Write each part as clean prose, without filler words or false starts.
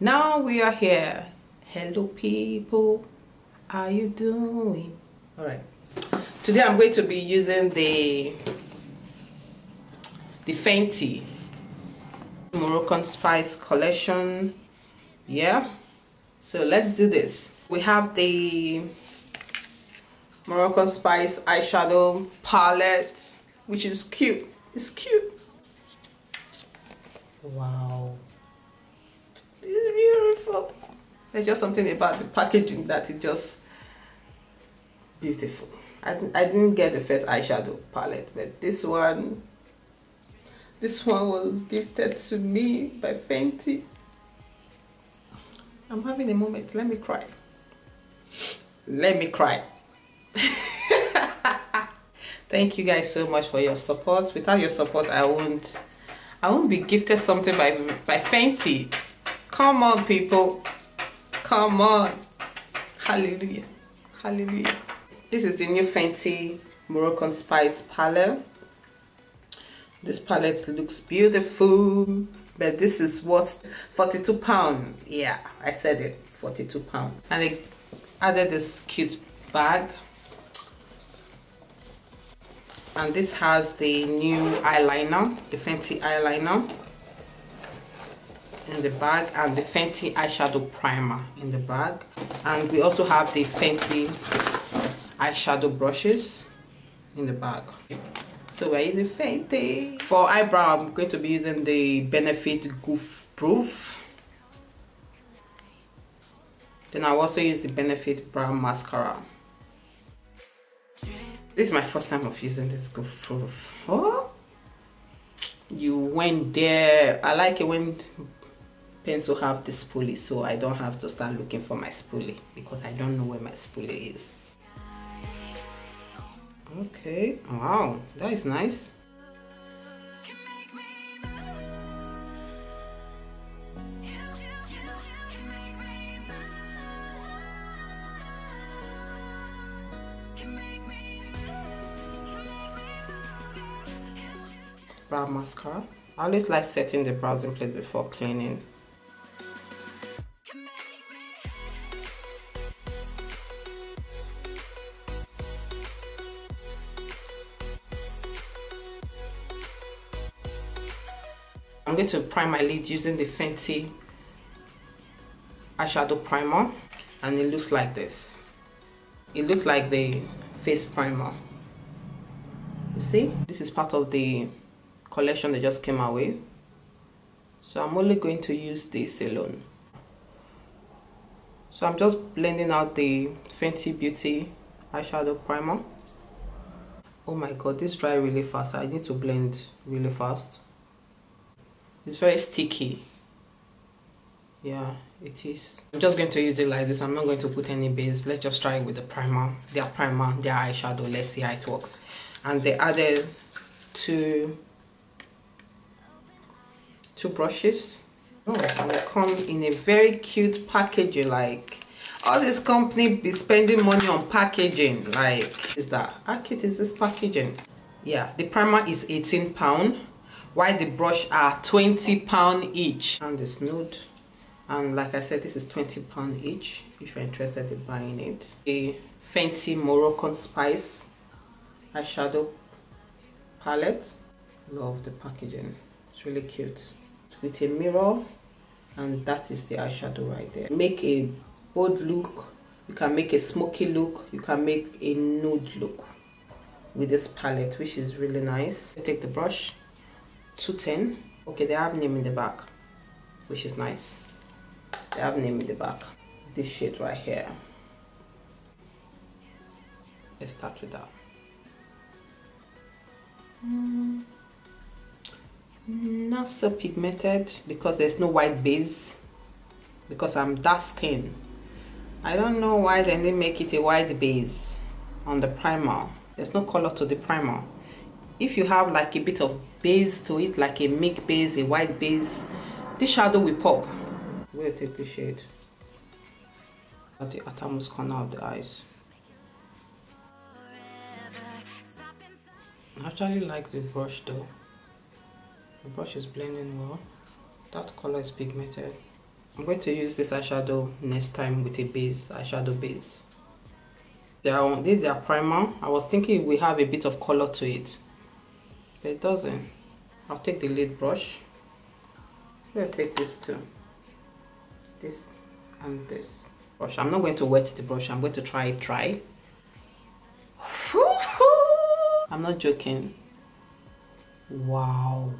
Now we are here. Hello people, how you doing? All right, today I'm going to be using the Fenty Moroccan Spice collection. Yeah, so let's do this. We have the Moroccan Spice eyeshadow palette, which is cute. It's cute. Wow, it's beautiful. There's just something about the packaging that is just beautiful. I didn't get the first eyeshadow palette, but this one was gifted to me by Fenty. I'm having a moment. Let me cry. Let me cry. Thank you guys so much for your support. Without your support, I won't be gifted something by Fenty. Come on, people. Come on. Hallelujah. Hallelujah. This is the new Fenty Moroccan Spice palette. This palette looks beautiful, but this is what, £42. Yeah, I said it, £42. And I added this cute bag. And this has the new eyeliner, the Fenty eyeliner in the bag, and the Fenty eyeshadow primer in the bag. And we also have the Fenty eyeshadow brushes in the bag. So we're using Fenty. For eyebrow, I'm going to be using the Benefit Goof Proof. Then I'll also use the Benefit Brow Mascara. This is my first time of using this Goof Proof. Oh, you went there. I like it when pencil have the spoolie, so I don't have to start looking for my spoolie because I don't know where my spoolie is. Okay, wow, that is nice. Brow mascara. I always like setting the brows in place before cleaning. I'm going to prime my lid using the Fenty eyeshadow primer, and it looks like this. It looks like the face primer. You see, this is part of the collection that just came our way, so I'm only going to use this alone. So I'm just blending out the Fenty Beauty eyeshadow primer. Oh my god, this dry really fast. I need to blend really fast. It's very sticky. Yeah, it is. I'm just going to use it like this. I'm not going to put any base. Let's just try it with the primer, their eyeshadow. Let's see how it works. And they added two brushes. Oh, and they come in a very cute packaging. Like, all this company be spending money on packaging. Like, is that how cute is this packaging? Yeah, the primer is £18, while the brush are £20 each. And this nude, and like I said, this is £20 each if you're interested in buying it. A Fenty Moroccan Spice eyeshadow palette. Love the packaging. It's really cute. It's with a mirror, and that is the eyeshadow right there. Make a bold look, you can make a smoky look, you can make a nude look with this palette, which is really nice. Take the brush, 210. Okay, they have name in the back, which is nice. They have name in the back. This shade right here. Let's start with that. Not so pigmented because there's no white base, because I'm dark skin. I don't know why they didn't make it a white base on the primer. There's no color to the primer. If you have like a bit of base to it, like a milk base, a white base, this shadow will pop. We'll take the shade at the outermost corner of the eyes. I actually like the brush though. The brush is blending well. That color is pigmented. I'm going to use this eyeshadow next time with a base, eyeshadow base. This is their primer. I was thinking we have a bit of color to it, but it doesn't. I'll take the lid brush. I'll take this too. This and this brush. I'm not going to wet the brush. I'm going to try it dry. I'm not joking. Wow.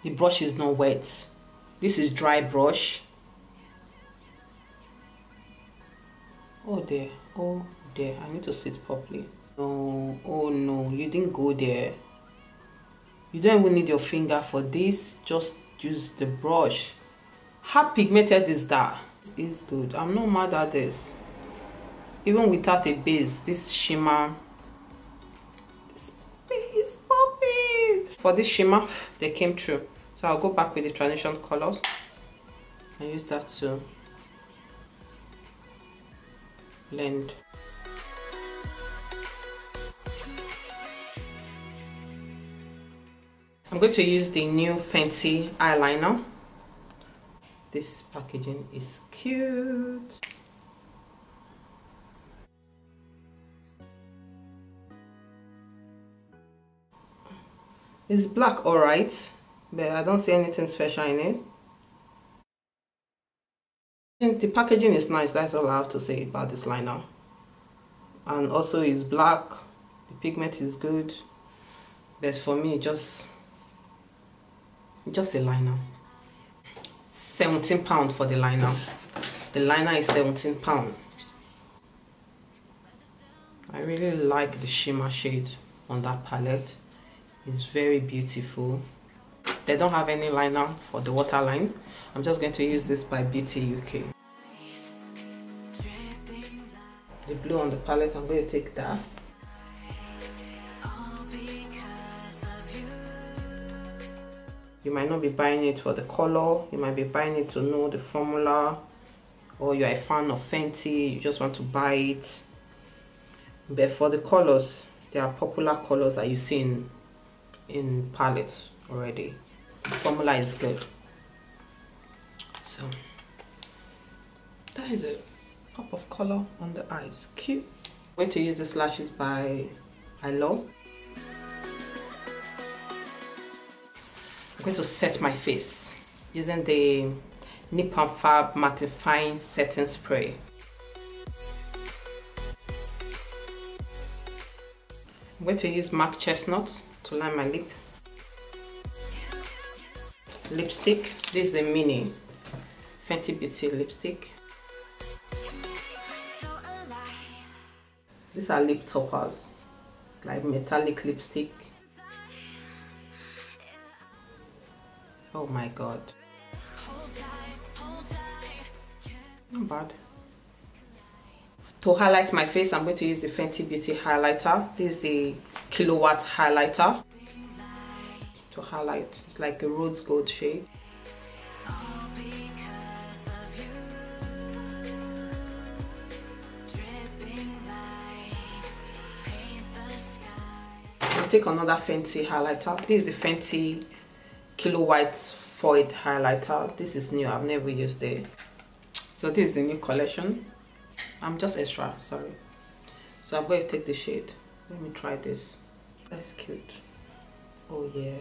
The brush is not wet. This is dry brush. Oh dear. Oh dear. I need to sit properly. No. Oh no. You didn't go there. You don't even need your finger for this. Just use the brush. How pigmented is that? It's good. I'm not mad at this. Even without a base, this shimmer is popping. For this shimmer, they came through. So I'll go back with the transition colors and use that to blend. I'm going to use the new Fenty eyeliner. This packaging is cute. It's black, alright, but I don't see anything special in it. And the packaging is nice, that's all I have to say about this liner. And also it's black, the pigment is good, but for me just a liner. £17 for the liner. The liner is £17. I really like the shimmer shade on that palette. It's very beautiful. They don't have any liner for the waterline. I'm just going to use this by Beauty UK. The blue on the palette, I'm going to take that. You might not be buying it for the color, you might be buying it to know the formula, or you're a fan of Fenty, you just want to buy it. But for the colors, there are popular colors that you see in palettes already. The formula is good. So that is a pop of color on the eyes. Cute. I'm going to use this lashes by Eyeliner. I'm going to set my face using the Nip and Fab Mattifying Setting Spray. I'm going to use MAC Chestnut to line my lip. Lipstick. This is the mini Fenty Beauty lipstick. These are lip toppers, like metallic lipstick. Oh my god. Not bad. To highlight my face, I'm going to use the Fenty Beauty highlighter. This is the Kilowatt highlighter. To highlight, it's like a rose gold shade. I'll take another Fenty highlighter. This is the Fenty Kilowatt Foil highlighter. This is new, I've never used it. So this is the new collection. I'm just extra, sorry. So I'm going to take the shade. Let me try this. That's cute. Oh yeah.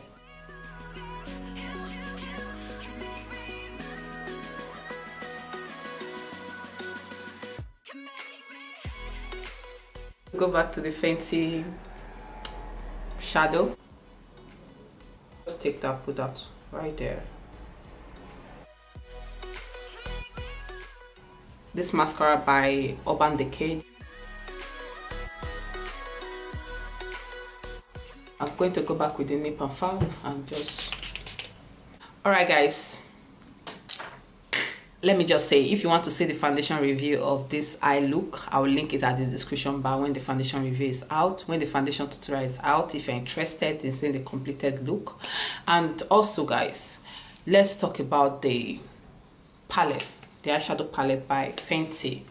Go back to the Fenty shadow. Just take that, put that right there. This mascara by Urban Decay. I'm going to go back with the Nip and Fab and just... Alright guys, let me just say, if you want to see the foundation review of this eye look, I will link it at the description bar when the foundation review is out, when the foundation tutorial is out, if you're interested in seeing the completed look. And also guys, let's talk about the palette, the eyeshadow palette by Fenty.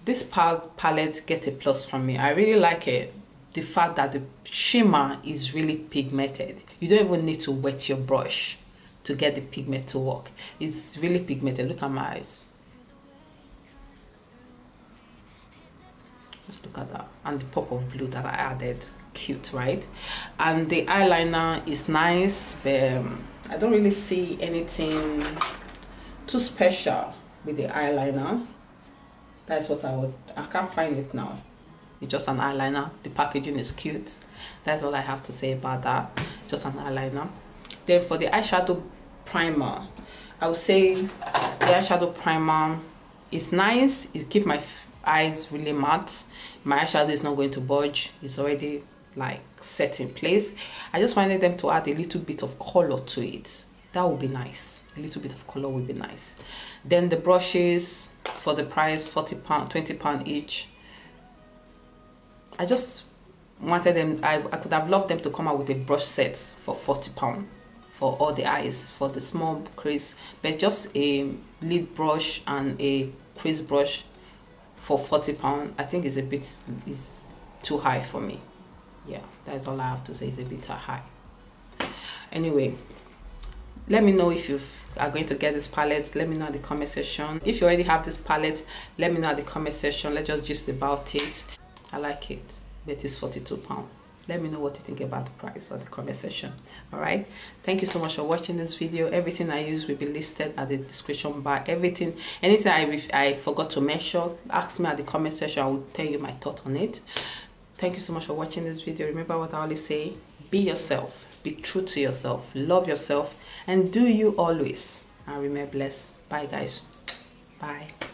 This palette gets a plus from me. I really like it. The fact that the shimmer is really pigmented. You don't even need to wet your brush to get the pigment to work. It's really pigmented. Look at my eyes. Just look at that. And the pop of blue that I added. Cute, right? And the eyeliner is nice, but I don't really see anything too special with the eyeliner. That's what I can't find it now. It's just an eyeliner. The packaging is cute. That's all I have to say about that. Just an eyeliner. Then for the eyeshadow primer, I would say the eyeshadow primer is nice. It keeps my eyes really matte. My eyeshadow is not going to budge. It's already like set in place. I just wanted them to add a little bit of color to it. That would be nice. A little bit of color would be nice. Then the brushes, for the price, £40, £20 each. I just wanted them, I could have loved them to come out with a brush set for £40 for all the eyes, for the small crease, but just a lid brush and a crease brush for £40, I think is too high for me. Yeah, that's all I have to say. It's a bit high. Anyway, let me know if you are going to get this palette. Let me know in the comment section. If you already have this palette, let me know in the comment section. Let's just gist about it. I like it, but it's £42. Let me know what you think about the price or the comment section. All right, thank you so much for watching this video. Everything I use will be listed at the description bar. Anything I forgot to mention, ask me at the comment section. I will tell you my thought on it. Thank you so much for watching this video. Remember what I always say: be yourself, be true to yourself, love yourself, and do you always. And remain blessed. Bye guys. Bye.